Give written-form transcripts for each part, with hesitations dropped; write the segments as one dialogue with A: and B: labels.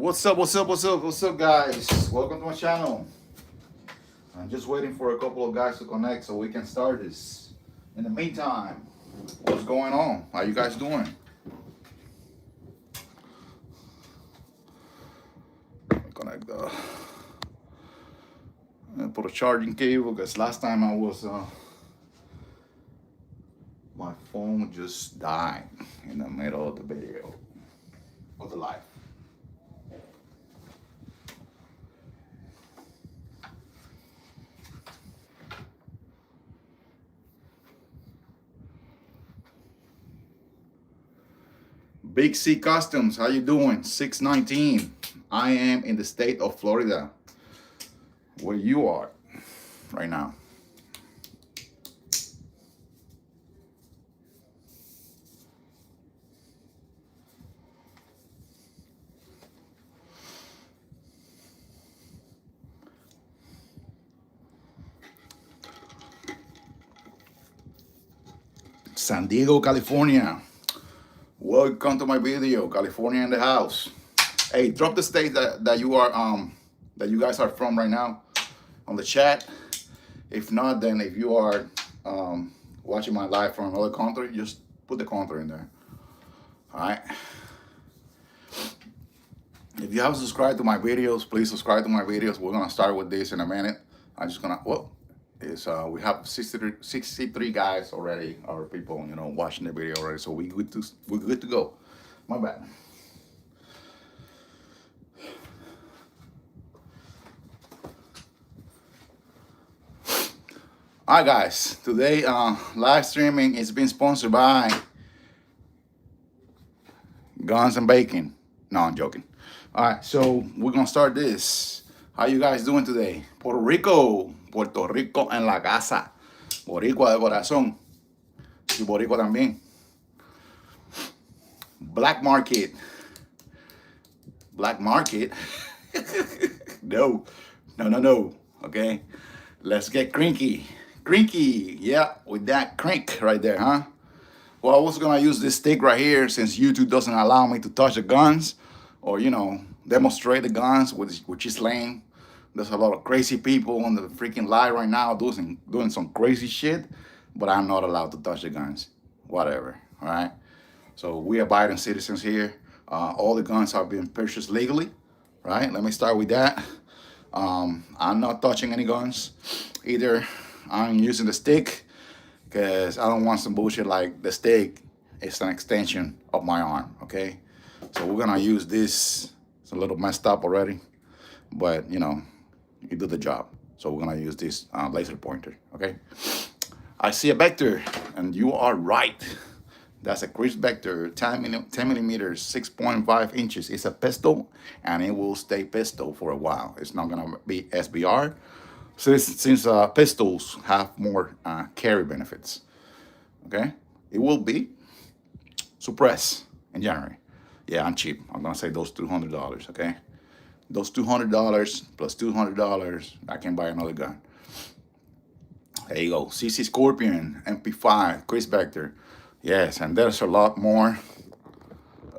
A: What's up, what's up, what's up, what's up, guys? Welcome to my channel. I'm just waiting for a couple of guys to connect so we can start this. In the meantime, what's going on? How you guys doing? Let me connect the... and put a charging cable because last time I was... my phone just died in the middle of the video. Of the live. Big C Customs, how you doing? 619. I am in the state of Florida, where you are right now. San Diego, California. Welcome to my video, California in the house. Hey, drop the state that you are that you guys are from right now on the chat. If not, then if you are watching my live from another country, just put the country in there. All right. If you haven't subscribed to my videos, please subscribe to my videos. We're gonna start with this in a minute. I'm just gonna we have 63 guys already, our people, watching the video already. So we're good to go. My bad. All right, guys. Today, live streaming is being sponsored by Guns and Bacon. No, I'm joking. All right, so we're gonna start this. How you guys doing today? Puerto Rico en la casa. Boricua de corazón. Y Boricua también. Black market. Black market. No. Okay. Let's get crinky. Crinky. Yeah, with that crink right there, huh? Well, I was gonna use this stick right here since YouTube doesn't allow me to touch the guns or, demonstrate the guns, which is lame. There's a lot of crazy people on the freaking live right now doing some crazy shit, but I'm not allowed to touch the guns. Whatever, all right? So we are Biden citizens here. All the guns are being purchased legally, right? Let me start with that. I'm not touching any guns. Either I'm using the stick because I don't want some bullshit like the stick is an extension of my arm, okay? So we're gonna use this. It's a little messed up already, but you do the job. So we're gonna use this laser pointer, okay? I see a vector, and you are right. That's a Chris Vector, 10 millimeters, 6.5 inches. It's a pistol, and it will stay pistol for a while. It's not gonna be SBR, since pistols have more carry benefits, okay? It will be suppressed in January. Yeah, I'm cheap. I'm gonna say those $200, okay? Those $200 plus $200, I can buy another gun. There you go. CC Scorpion, MP5, Chris Vector. Yes, and there's a lot more.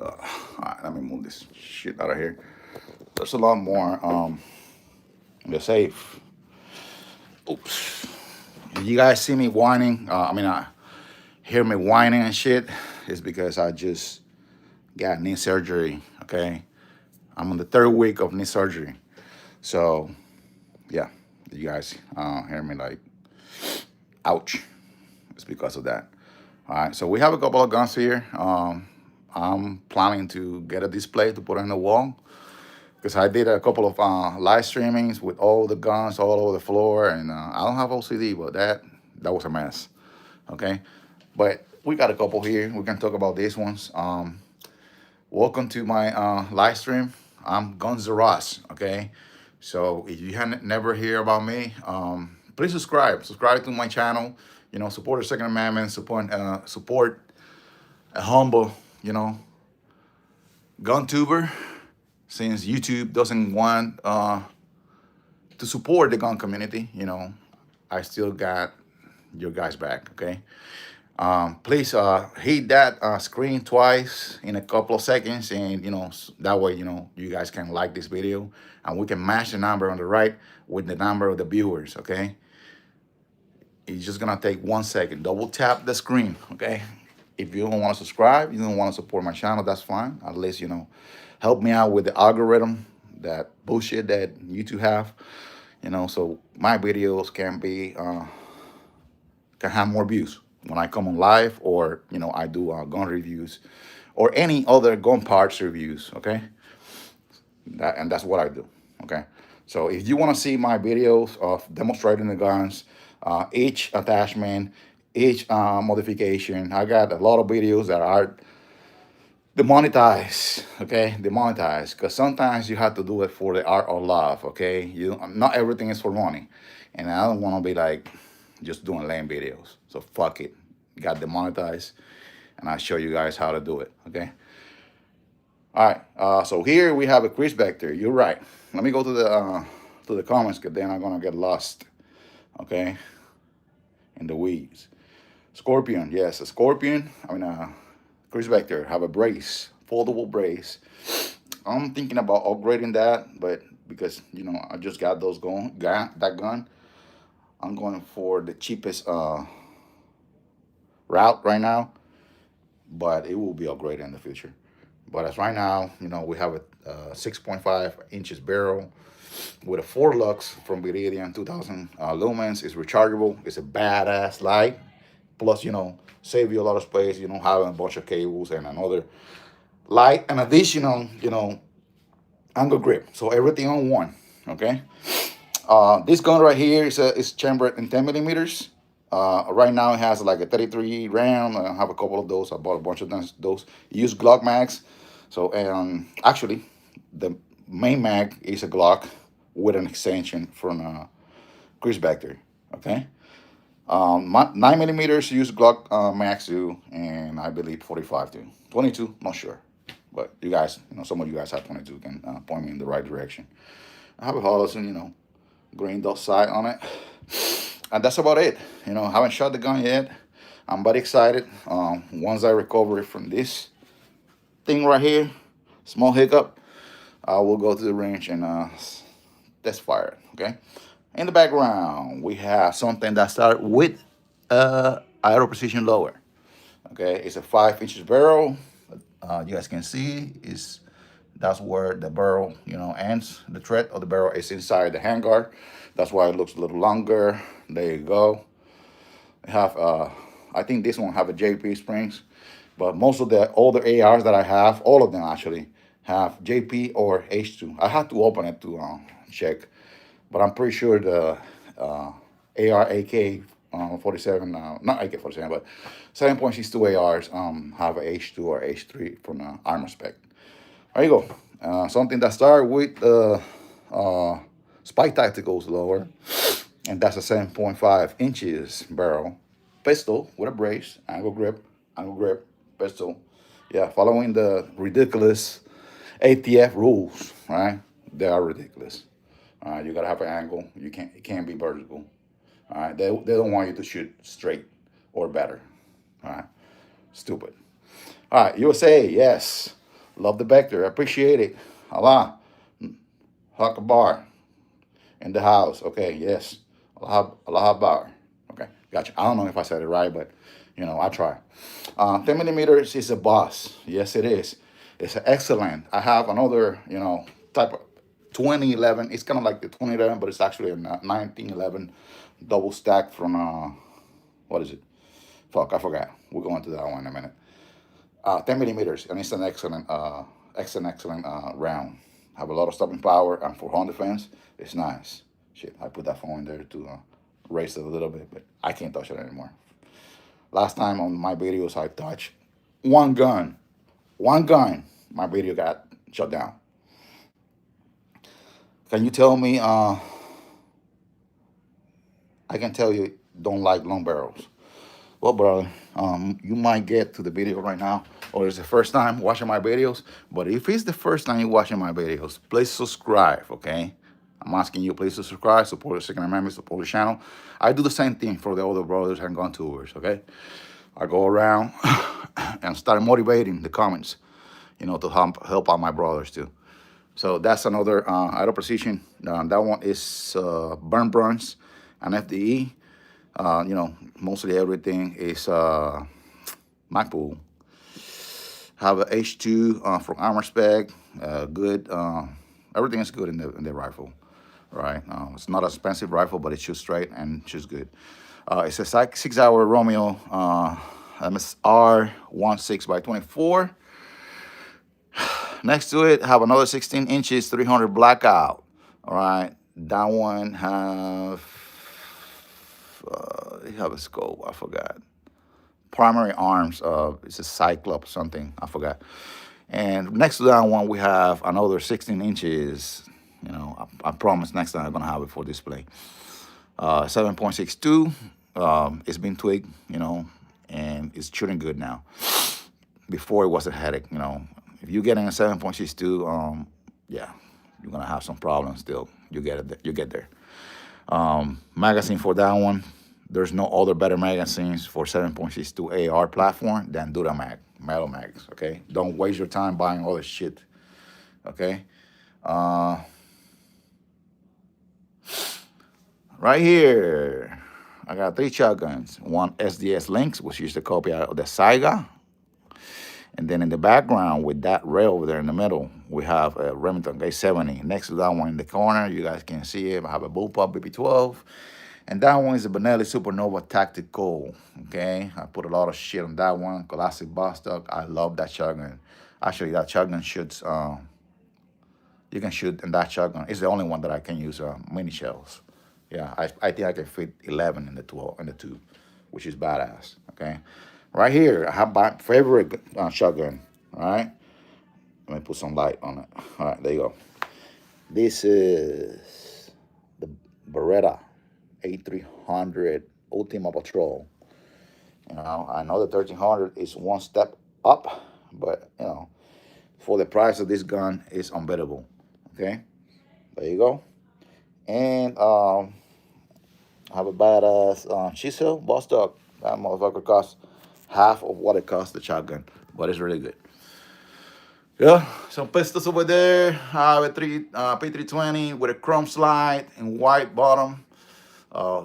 A: All right, let me move this shit out of here. There's a lot more in the safe. Oops. If you guys see me whining, hear me whining and shit, it's because I just got knee surgery, okay? I'm on the 3rd week of knee surgery. So, yeah, you guys hear me like, ouch. It's because of that. All right, so we have a couple of guns here. I'm planning to get a display to put on the wall because I did a couple of live streamings with all the guns all over the floor, and I don't have OCD, but that was a mess, okay? But we got a couple here. We can talk about these ones. Welcome to my live stream. I'm Guns N' Roses, okay? So if you haven't never heard about me, please subscribe. Subscribe to my channel. Support the Second Amendment. Support a humble, gun tuber. Since YouTube doesn't want to support the gun community, I still got your guys back, okay? Please hit that screen twice in a couple of seconds, and that way you guys can like this video, and we can match the number on the right with the number of the viewers. Okay, it's just gonna take 1 second. Double tap the screen. Okay, if you don't want to subscribe, you don't want to support my channel, that's fine. At least help me out with the algorithm, that bullshit that YouTube have. So my videos can have more views when I come on live, or I do gun reviews or any other gun parts reviews. Okay, that's what I do. Okay, so if you want to see my videos of demonstrating the guns, each attachment, each modification, I got a lot of videos that are demonetized. Okay, demonetized, because sometimes you have to do it for the art of love. Okay, not everything is for money, and I don't want to be like just doing lame videos. So fuck it, got demonetized, and I'll show you guys how to do it. Okay, all right. So here we have a Chris Vector. You're right. Let me go to the comments, because then I'm gonna get lost. Okay, in the weeds. Scorpion, yes, a Scorpion. Chris Vector have a brace, foldable brace. I'm thinking about upgrading that, but because I just got that gun, I'm going for the cheapest route right now, but it will be upgraded in the future. But as right now, we have a 6.5 inches barrel with a 4 lux from Viridian 2000 lumens. It's rechargeable. It's a badass light. Plus, save you a lot of space. You don't have a bunch of cables and another light, and additional, angle grip. So everything on one. Okay. This gun right here is chambered in 10 millimeters. Right now it has like a 33 round. I have a couple of those. I bought a bunch of those. Use Glock mags. So actually, the main mag is a Glock with an extension from Chris Vector. Okay. 9 millimeters use Glock mags too, and I believe 45 too. 22, not sure, but you guys, some of you guys have 22, can point me in the right direction. I have a Holosun, green dot sight on it, and that's about it. I haven't shot the gun yet. I'm very excited. Once I recover from this thing right here, small hiccup, I will go to the range and test fire it. Okay. In the background, we have something that starts with aero precision lower. Okay, it's a 5 inches barrel. You guys can see that's where the barrel ends. The thread of the barrel is inside the handguard. That's why it looks a little longer. There you go. I have I think this one have a JP springs, but most of the older ARs that I have, all of them actually have JP or H2. I had to open it to check, but I'm pretty sure the AR AK 47, not AK 47, but 7.62 ARs have a H2 or H3 from the Armor Spec. There you go. Something that started with Spike Tacticals lower, and that's a 7.5 inches barrel. Pistol with a brace, angle grip, pistol. Yeah, following the ridiculous ATF rules, right? They are ridiculous. You gotta have an angle. It can't be vertical. All right, they don't want you to shoot straight or better. All right, stupid. All right, USA, yes, love the Vector, appreciate it. Allah, Akbar, in the house. Okay, yes, Allah Akbar. Okay, gotcha. I don't know if I said it right, but I try. 10 millimeters is a boss. Yes, it is. It's excellent. I have another, type of 2011. It's kind of like the 2011, but it's actually a 1911 double stack from what is it? Fuck, I forgot. We'll go into that one in a minute. 10 millimeters, and it's an excellent round. Have a lot of stopping power, and for home defense, it's nice. Shit, I put that phone in there to raise it a little bit, but I can't touch it anymore. Last time on my videos, I touched one gun. My video got shut down. Can you tell me? I can tell you don't like long barrels. Well, brother, you might get to the video right now, or it's the first time watching my videos. But if it's the first time you're watching my videos, please subscribe, okay? I'm asking you, please subscribe, support the Second Amendment, support the channel. I do the same thing for the other brothers and gun tours, okay? I go around and start motivating the comments, to help out my brothers too. So that's another idle precision. That one is burn bronze and FDE. Mostly everything is Magpul. Have a H2 from Armor Spec. Good. Everything is good in the rifle, right? It's not an expensive rifle, but it shoots straight and shoots good. It's a 6-hour Romeo MSR 16 by 24. Next to it, have another 16 inches 300 blackout. All right, that one have a scope. I forgot. Primary arms. It's a Cyclops something. I forgot. And next to that one, we have another 16 inches. I promise next time I'm gonna have it for display. 7.62. It's been tweaked, and it's shooting good now. Before it was a headache, If you're getting a 7.62, yeah, you're gonna have some problems still. You get there. Magazine for that one. There's no other better magazines for 7.62 AR platform than Duramax, Metal Mags. Okay, don't waste your time buying all this shit. Okay. Right here, I got 3 shotguns. One SDS Lynx, which is the copy of the Saiga. And then in the background, with that rail over there in the middle, we have a Remington A70. Next to that one in the corner, you guys can see it. I have a Bullpup BB12. And that one is a Benelli Supernova Tactical. Okay, I put a lot of shit on that one. Classic Bostock. I love that shotgun. Actually, that shotgun shoots. You can shoot in that shotgun. It's the only one that I can use mini shells. Yeah, I think I can fit 11 in the 12 in the tube, which is badass. Okay, right here I have my favorite shotgun. All right, let me put some light on it. All right, there you go. This is the Beretta A300 Ultima Patrol. I know the 1300 is one step up, but for the price of this gun, it's unbeatable. Okay, there you go. And I have a badass chisel Bostock. That motherfucker costs half of what it costs the shotgun, but it's really good. Yeah, some pistols over there. I have a P320 with a chrome slide and white bottom.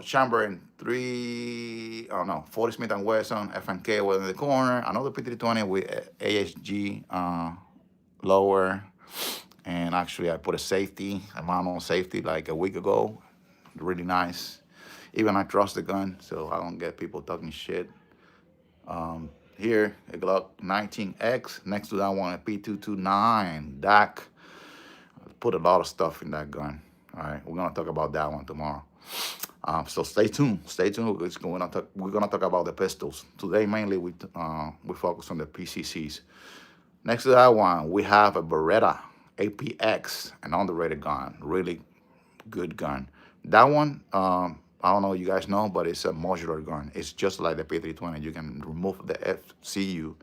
A: Chamber in 40 Smith & Wesson FNK was in the corner. Another P320 with ASG lower. And actually, I put a manual safety like a week ago. Really nice. Even I trust the gun, so I don't get people talking shit. Here, a Glock 19X. Next to that one, a P229 DAC. Put a lot of stuff in that gun. All right, we're gonna talk about that one tomorrow. So stay tuned. Stay tuned. We're gonna talk about the pistols today. Mainly, we focus on the PCCs. Next to that one, we have a Beretta APX, an underrated gun. Really good gun. That one, I don't know if you guys know, but it's a modular gun. It's just like the P320. You can remove the FCU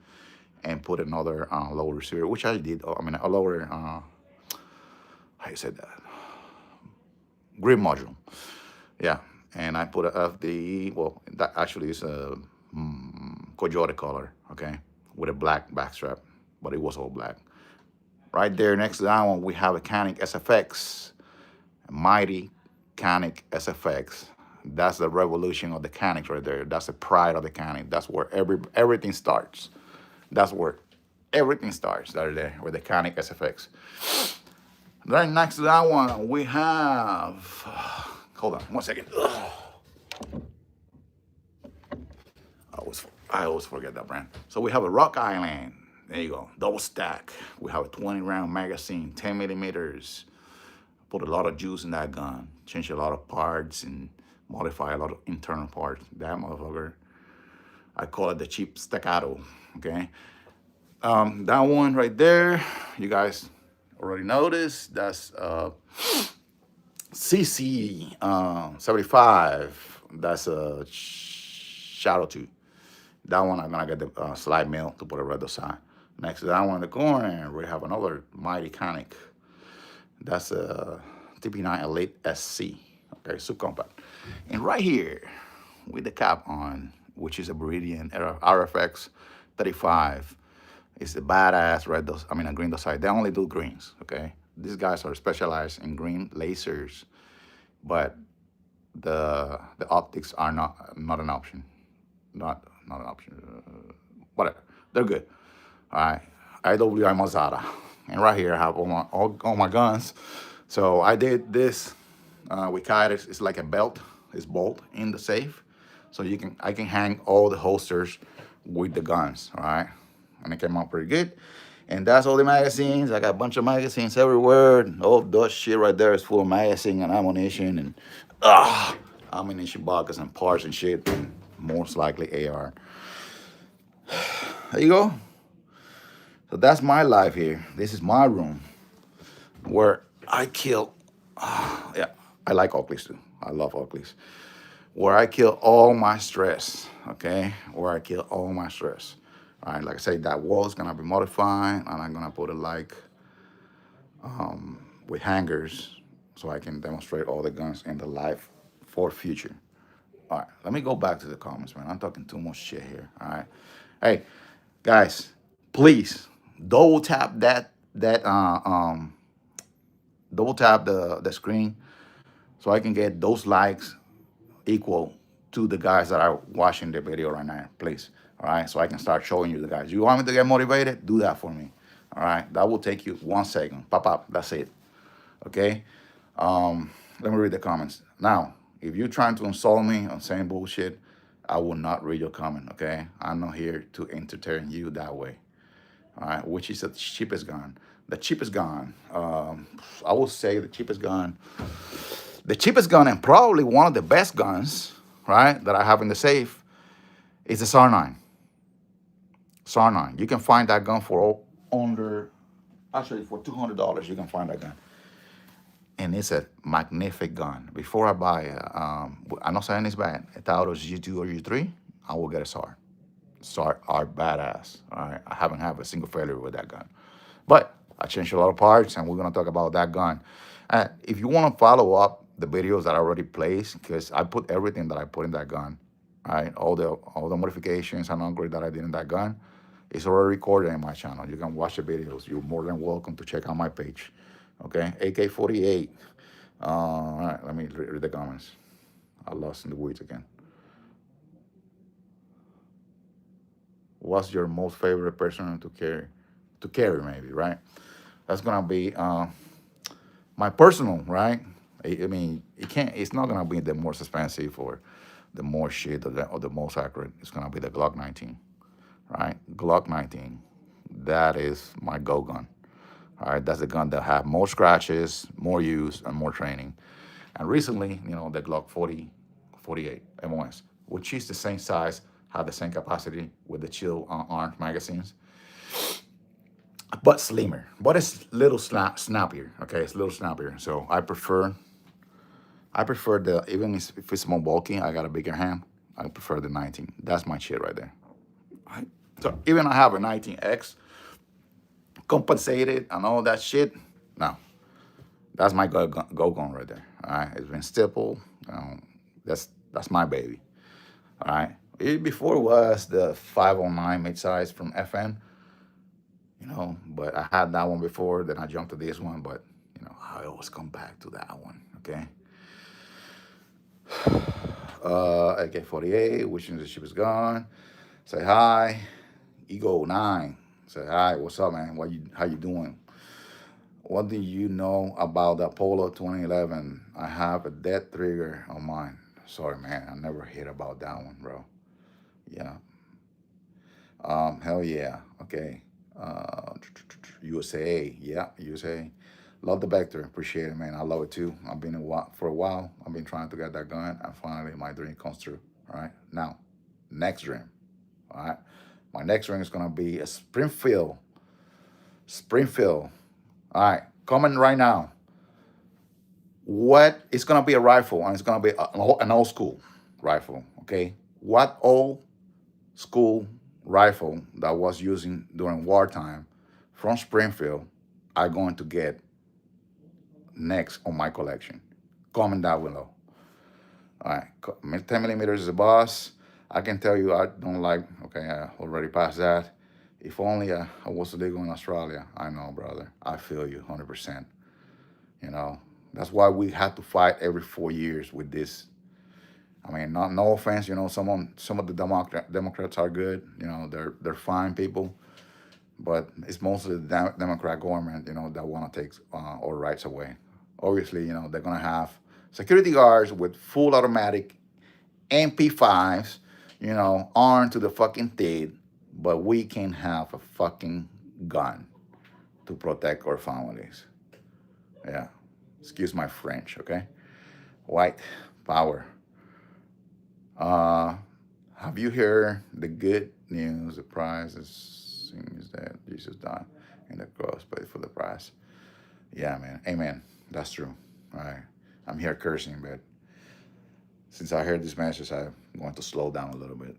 A: and put another lower receiver, which I did. A lower, how you said that? Grip module. Yeah, and I put a FDE. Well, that actually is a Coyote color, okay, with a black backstrap, but it was all black. Right there next to that one, we have a Canik SFX, a mighty Canik SFX. That's the revolution of the Canik right there. That's the pride of the Canik. That's where everything starts. That's where everything starts right there with the Canik SFX. Right next to that one, we have. Hold on, 1 second. I always forget that brand. So we have a Rock Island. There you go, double stack. We have a 20-round magazine, 10 millimeters. Put a lot of juice in that gun. Change a lot of parts and modify a lot of internal parts. That motherfucker, I call it the cheap staccato. Okay, that one right there, you guys already noticed. That's CC 75. That's a Shadow 2. That one I'm gonna get the slide mill to put a red side. Next to that one in the corner, we have another mighty Canik. That's a TP9 Elite SC. Okay, subcompact. And right here, with the cap on, which is a Meridian RFX 35. It's a badass red dot, I mean a green dot sight. They only do greens, okay? These guys are specialized in green lasers, but the optics are not an option. Not an option. Whatever. They're good. All right. IWI Mazada. And right here I have all my guns. So I did this with Kydex. It's like a belt. It's bolt in the safe. So I can hang all the holsters with the guns. All right. And it came out pretty good. And that's all the magazines. I got a bunch of magazines everywhere. All that shit right there is full of magazine and ammunition and ammunition buckets and parts and shit. And most likely AR. There you go. So that's my life here. This is my room where I kill. Yeah, I like Oakleys too. I love Oakleys. Where I kill all my stress. Okay, where I kill all my stress. All right, like I said, that wall is gonna be modified, and I'm gonna put it like with hangers, so I can demonstrate all the guns in the life for future. All right, let me go back to the comments, man. I'm talking too much shit here. All right, hey guys, please double tap double tap the screen so I can get those likes equal to the guys that are watching the video right now, please. All right, so I can start showing you the guys. You want me to get motivated? Do that for me. All right, that will take you 1 second. Pop up, that's it. Okay. Let me read the comments now. If you're trying to insult me on saying bullshit, I will not read your comment. Okay, I'm not here to entertain you that way. All right, which is the cheapest gun? The cheapest gun. I will say the cheapest gun. The cheapest gun and probably one of the best guns, right, that I have in the safe is the SAR-9. SAR-9. You can find that gun for actually for $200, you can find that gun. And it's a magnificent gun. Before I buy it, I'm not saying it's bad. A Taurus G2 or G3, I will get a SAR. SAR are badass. All right, I haven't had a single failure with that gun. But I changed a lot of parts, and we're gonna talk about that gun. If you want to follow up the videos that I already placed, because I put everything that I put in that gun, right? All the modifications and upgrade that I did in that gun, it's already recorded in my channel. You can watch the videos. You're more than welcome to check out my page. Okay, AK-48. All right, let me read the comments. I lost in the weeds again. What's your most favorite person to carry? To carry, maybe, right? That's gonna be my personal, right? I mean, it's not gonna be the most expensive or the more shit or the most accurate. It's gonna be the Glock 19, right? Glock 19. That is my go gun. All right, that's the gun that have more scratches, more use, and more training. And recently, the Glock 48 MOS, which is the same size, have the same capacity with the chill armed magazines, but slimmer. But it's little snappier. Okay, it's a little snappier. So I prefer even if it's more bulky, I got a bigger hand. I prefer the 19. That's my shit right there. Right? So even I have a 19X compensated and all that shit. No, that's my go gun right there. All right, it's been stippled. That's my baby. All right. Before was the 509 mid-size from FN, but I had that one before. Then I jumped to this one, but I always come back to that one. Okay. AK-48, which means the ship is gone. Say hi. Ego 9. Say hi. What's up, man? How you doing? What do you know about the Apollo 2011? I have a dead trigger on mine. Sorry, man. I never heard about that one, bro. Yeah. Hell yeah. Okay. USA. Yeah, USA. Love the Vector. Appreciate it, man. I love it too. I've been for a while. I've been trying to get that gun, and finally my dream comes true. All right. Now, next dream. All right. My next dream is gonna be a Springfield. Springfield. All right. Comment right now. What it's gonna be a rifle, and it's gonna be an old school rifle. Okay. What old school rifle that was using during wartime from Springfield are going to get next on my collection? Comment down below. All right, 10 millimeters is a boss. I can tell you I don't like, okay, I already passed that. If only I was legal in Australia. I know, brother. I feel you 100%. You know, that's why we have to fight every 4 years with this. I mean, not no offense, some of the Democrats are good. They're fine people, but it's mostly the Democrat government, that want to take our rights away. Obviously, they're gonna have security guards with full automatic MP5s, armed to the fucking teeth, but we can have a fucking gun to protect our families. Yeah. Excuse my French, okay? White power. Uh, have you heard the good news? The prize is that Jesus died in the cross, paid for the price. Yeah, man. Amen. That's true. All right. I'm here cursing, but since I heard this message, I'm going to slow down a little bit.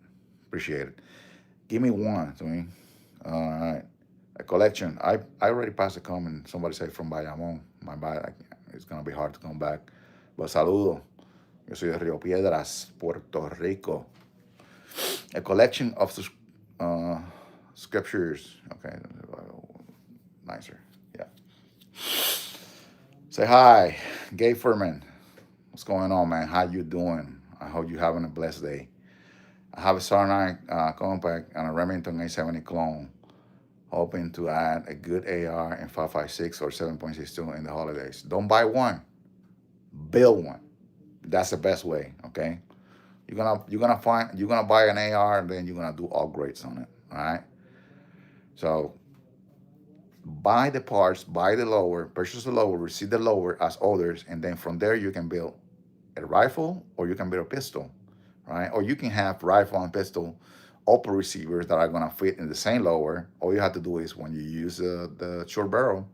A: Appreciate it. Give me one, to me. All right. A collection. I already passed a comment. Somebody said from Bayamón. My bad. It's going to be hard to come back. But saludo. Yo soy de Río Piedras, Puerto Rico. A collection of scriptures. Okay. Nicer. Yeah. Say hi. Gay Furman. What's going on, man? How you doing? I hope you're having a blessed day. I have a Sarnite compact and a Remington A70 clone, hoping to add a good AR in 5.56 or 7.62 in the holidays. Don't buy one, build one. That's the best way. Okay, you're gonna buy an AR, and then you're gonna do all grades on it. All right. So buy the parts, buy the lower, purchase the lower, receive the lower as orders, and then from there you can build a rifle or you can build a pistol, right? Or you can have rifle and pistol upper receivers that are gonna fit in the same lower. All you have to do is when you use the short barrel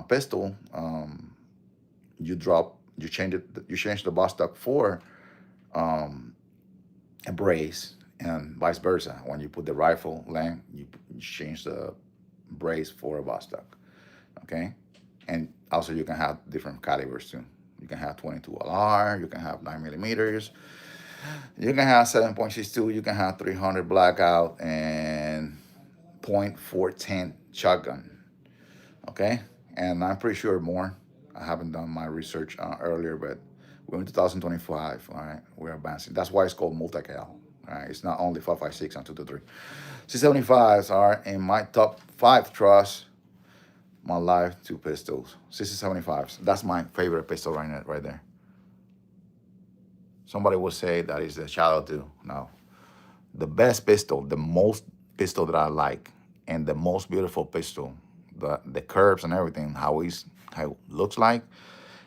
A: pistol, you change the boss stock for um, a brace, and vice versa. When you put the rifle length, you change the brace for a boss stock. Okay, and also you can have different calibers too. You can have 22 LR, you can have 9 millimeters, you can have 7.62, you can have 300 blackout, and .410 shotgun. Okay, and I'm pretty sure more. I haven't done my research earlier, but we're in 2025. All right, we're advancing. That's why it's called multi-cal. All right, it's not only 5.56 and 223. C75s are in my top 5 trusts. My life, 2 pistols, 6075s. That's my favorite pistol right now, right there. Somebody will say that is the Shadow 2. No, the best pistol, the most pistol that I like, and the most beautiful pistol, the curves and everything, how it looks like,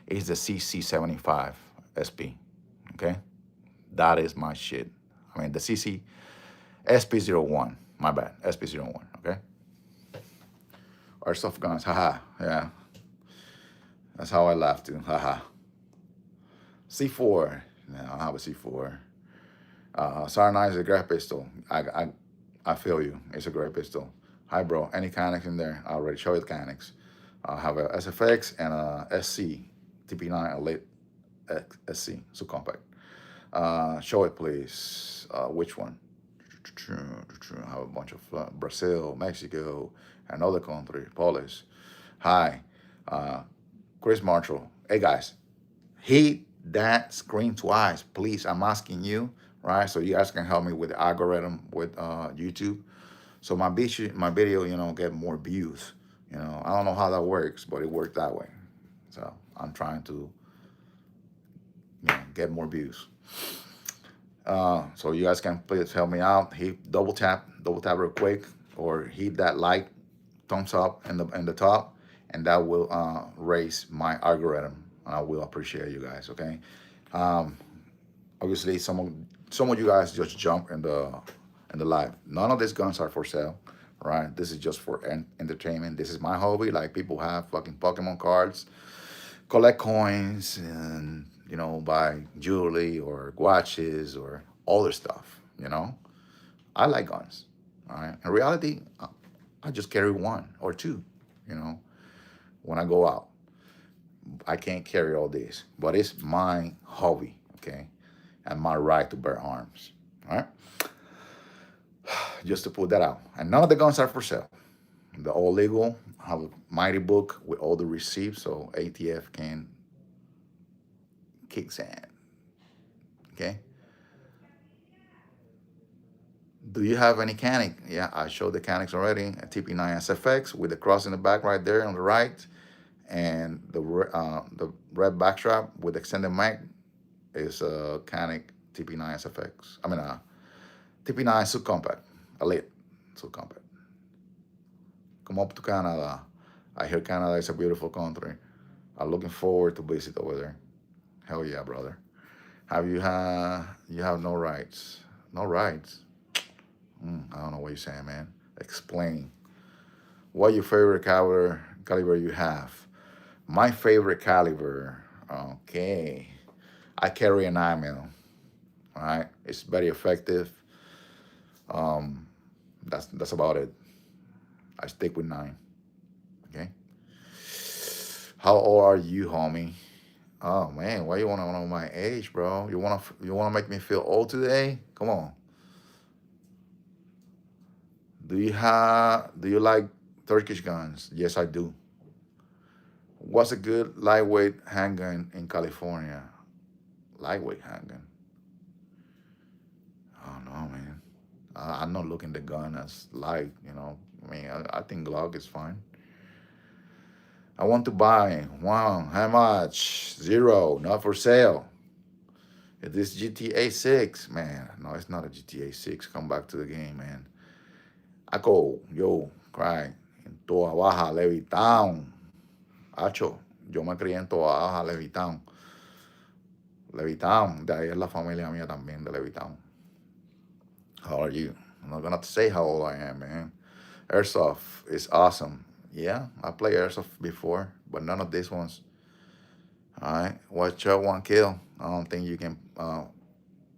A: is the CC75 SP. Okay, that is my shit. I mean the CC SP01. My bad, SP01. Okay. Airsoft guns, haha. Yeah, that's how I laugh too, haha. C4. Yeah, I have a C4. SAR9 is a great pistol. I feel you. It's a great pistol. Hi, bro. Any Canics in there? I already showed you the Canics. I have a SFX and a SC TP9 Elite SC subcompact. Show it, please. Which one? I have a bunch of Brazil, Mexico, another country, Polish. Hi, Chris Marshall. Hey, guys, hit that screen twice, please. I'm asking you, right? So you guys can help me with the algorithm with YouTube. So my video, get more views. I don't know how that works, but it worked that way. So I'm trying to, get more views. So you guys can please help me out. Hit double tap real quick, or hit that like, thumbs up in the top, and that will raise my algorithm. I will appreciate you guys. Okay. Obviously, some of you guys just jump in the live. None of these guns are for sale, right? This is just for entertainment. This is my hobby. Like people have fucking Pokemon cards, collect coins, and buy jewelry or watches or other stuff. I like guns. All right. In reality, I just carry one or two. When I go out, I can't carry all this, but it's my hobby, okay, and my right to bear arms. All right, just to put that out. And none of the guns are for sale. They're all legal. I have a mighty book with all the receipts, so ATF can kick sand. Okay. Do you have any Canic? Yeah, I showed the Canics already. A TP9 SFX with the cross in the back right there on the right, and the red backstrap with extended mag is a Canic TP9 SFX. I mean, TP9 subcompact, elite subcompact. Come up to Canada. I hear Canada is a beautiful country. I'm looking forward to visit over there. Hell yeah, brother. You have no rights? No rights. I don't know what you're saying, man. Explain. What your favorite caliber you have? My favorite caliber. Okay. I carry a 9 mil. All right. It's very effective. Um, that's about it. I stick with 9. Okay. How old are you, homie? Oh man, why you wanna know my age, bro? You wanna make me feel old today? Come on. Do you like Turkish guns? Yes, I do. What's a good lightweight handgun in California? Lightweight handgun. I don't know, man. I'm not looking the gun as light, you know. I mean, I think Glock is fine. I want to buy. Wow, how much? Zero, not for sale. Is this GTA 6? Man, no, it's not a GTA 6. Come back to the game, man. Ako, yo, cry. En Toa Baja, Levittown. Hacho, yo me crié en Toa Baja, Levittown. Levittown, de ahí es la familia mía también, de Levittown. How are you? I'm not gonna say how old I am, man. Airsoft is awesome. Yeah, I played Airsoft before, but none of these ones. All right, one shot, one kill. I don't think you can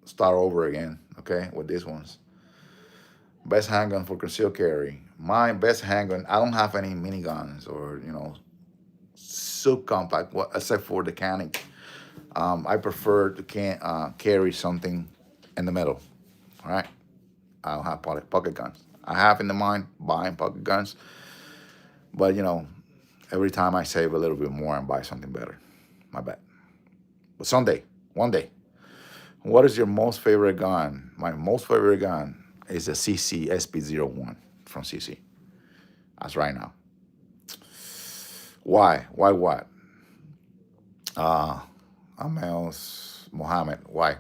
A: start over again, okay, with these ones. Best handgun for concealed carry. My best handgun, I don't have any miniguns or, subcompact, except for the Canic. I prefer to carry something in the middle. All right. I don't have pocket guns. I have in the mind buying pocket guns, but every time I save a little bit more and buy something better. My bad. But someday, one day, what is your most favorite gun? My most favorite gun is a CC SP01 from CC. That's right now. Why? Why what? Uh, Amel's Mohammed. Why?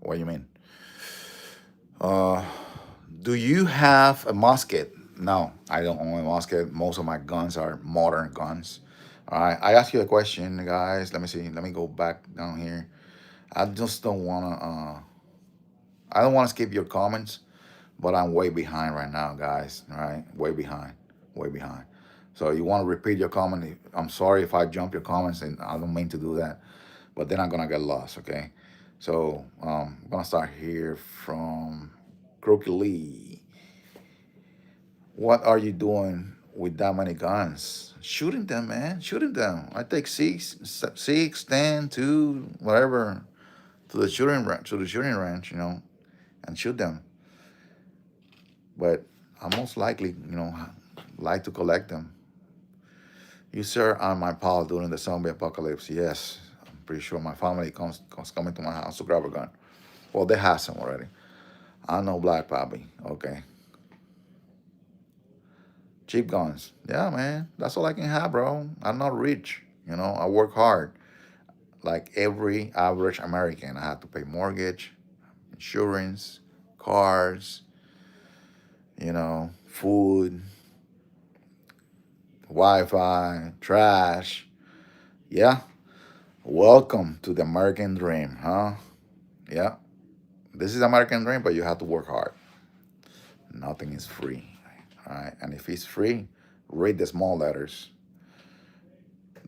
A: What do you mean? Uh, do you have a musket? No, I don't own a musket. Most of my guns are modern guns. All right, I asked you a question, guys. Let me see. Let me go back down here. I just don't wanna. I don't want to skip your comments, but I'm way behind right now, guys. All right, way behind, way behind. So you want to repeat your comment? I'm sorry if I jump your comments, and I don't mean to do that, but then I'm gonna get lost. Okay, so I'm gonna start here from Crooked Lee. What are you doing with that many guns? Shooting them, man. Shooting them. I take six, 10, 2, whatever, to the shooting range, and shoot them. But I most likely, like to collect them. You sir are my pal during the zombie apocalypse. Yes, I'm pretty sure my family comes coming to my house to grab a gun. Well, they have some already. I know Black Poppy. Okay. Cheap guns. Yeah, man. That's all I can have, bro. I'm not rich. I work hard. Like every average American, I have to pay mortgage, insurance, cars, food, Wi-Fi, trash. Yeah. Welcome to the American dream, huh? Yeah. This is American dream, but you have to work hard. Nothing is free. All right. And if it's free, read the small letters.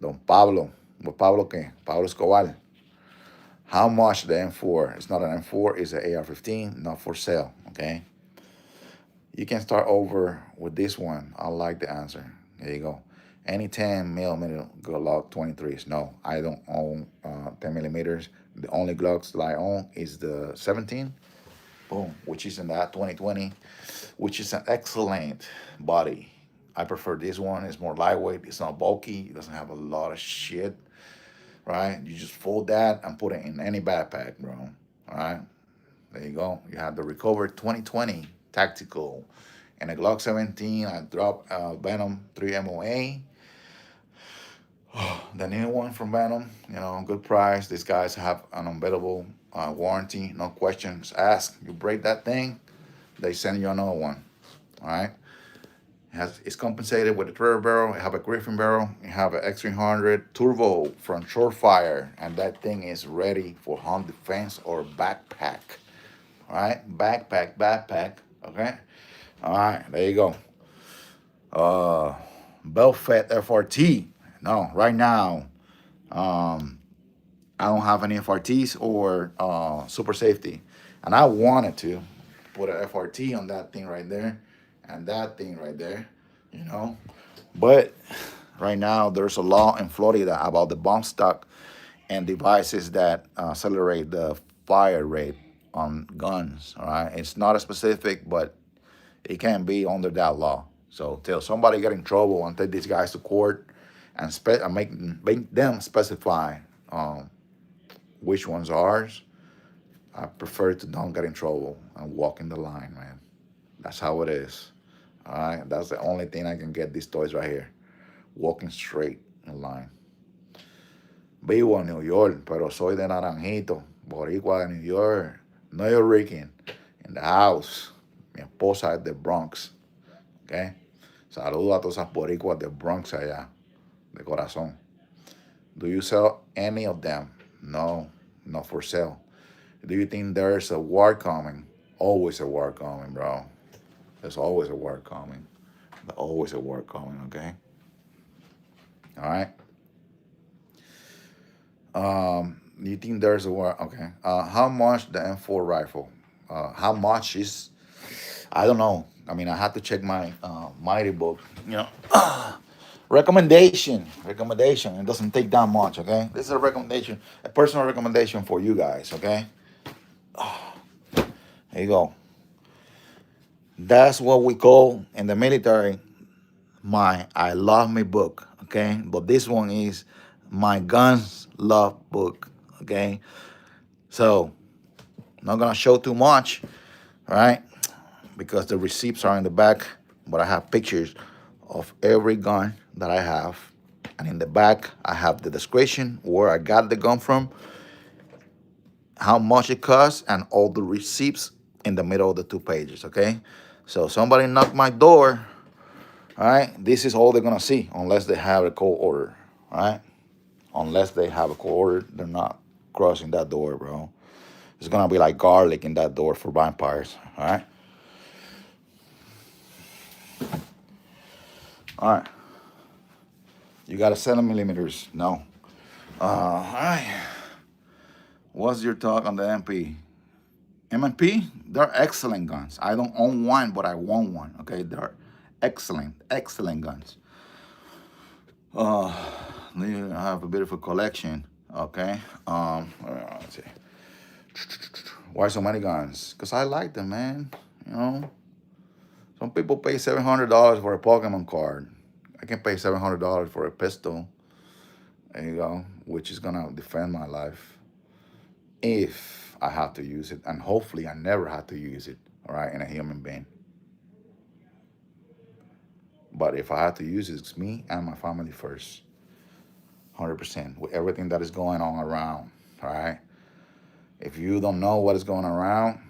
A: Don Pablo. Well, Pablo qué? Pablo Escobar. How much the M4? It's not an M4, it's an AR-15, not for sale. Okay. You can start over with this one. I like the answer. There you go. Any 10 millimeter Glock 23s. No, I don't own 10 millimeters. The only Glocks that I own is the 17 boom, which is in that 2020, which is an excellent body. I prefer this one. It's more lightweight. It's not bulky. It doesn't have a lot of shit. Right? You just fold that and put it in any backpack, bro. All right. There you go. You have the Recover 2020 Tactical and a Glock 17. I dropped Venom 3 MOA. The new one from Venom, good price. These guys have an unbeatable warranty, no questions asked. You break that thing, they send you another one. All right. It's compensated with a turret barrel. You have a Griffin barrel. You have an X300 turbo from Surefire, and that thing is ready for home defense or backpack. All right, backpack. Okay. All right, there you go. Belfet FRT. No, right now, I don't have any FRTs or super safety, and I wanted to put an FRT on that thing right there, and that thing right there, you know. But right now, there's a law in Florida about the bump stock and devices that accelerate the fire rate on guns. All right, it's not a specific, but it can be under that law. So till somebody get in trouble and take these guys to court and make them specify which ones are ours, I prefer to don't get in trouble and walk in the line, man. That's how it is. All right, that's the only thing I can get these toys right here, walking straight in line. Vivo en New York, pero soy de Naranjito, boricua de New York, New York, in the house. Mi esposa es de Bronx, okay? Saludo a todas esas boricuas de Bronx allá, de corazón. Do you sell any of them? No, not for sale. Do you think there's a war coming? Always a war coming, bro. There's always a war coming. There's always a war coming, okay? All right. Do you think there's a war? Okay. How much the M4 rifle? How much is? I don't know. I mean, I have to check my Mighty book. Recommendation. It doesn't take that much. Okay. This is a recommendation, a personal recommendation for you guys. Okay. There you go. That's what we call in the military my I love me book. Okay. But this one is my guns love book. Okay. So not gonna show too much, right? Because the receipts are in the back, but I have pictures of every gun that I have. And in the back, I have the description, where I got the gun from, how much it costs, and all the receipts in the middle of the 2 pages, okay? So somebody knocked my door, all right? This is all they're gonna see, unless they have a court order, all right? Unless they have a court order, they're not crossing that door, bro. It's gonna be like garlic in that door for vampires, all right? All right. You got a 7mm? No. All right. What's your talk on the MP? M&P, they're excellent guns. I don't own one, but I want one. Okay, they're excellent guns. They have a beautiful collection. Okay. Let's see. Why so many guns? Because I like them, man. Some people pay $700 for a Pokemon card. I can pay $700 for a pistol. There you go, which is gonna defend my life if I have to use it, and hopefully I never have to use it. All right, in a human being. But if I have to use it, it's me and my family first, 100%, with everything that is going on around. All right. If you don't know what is going around,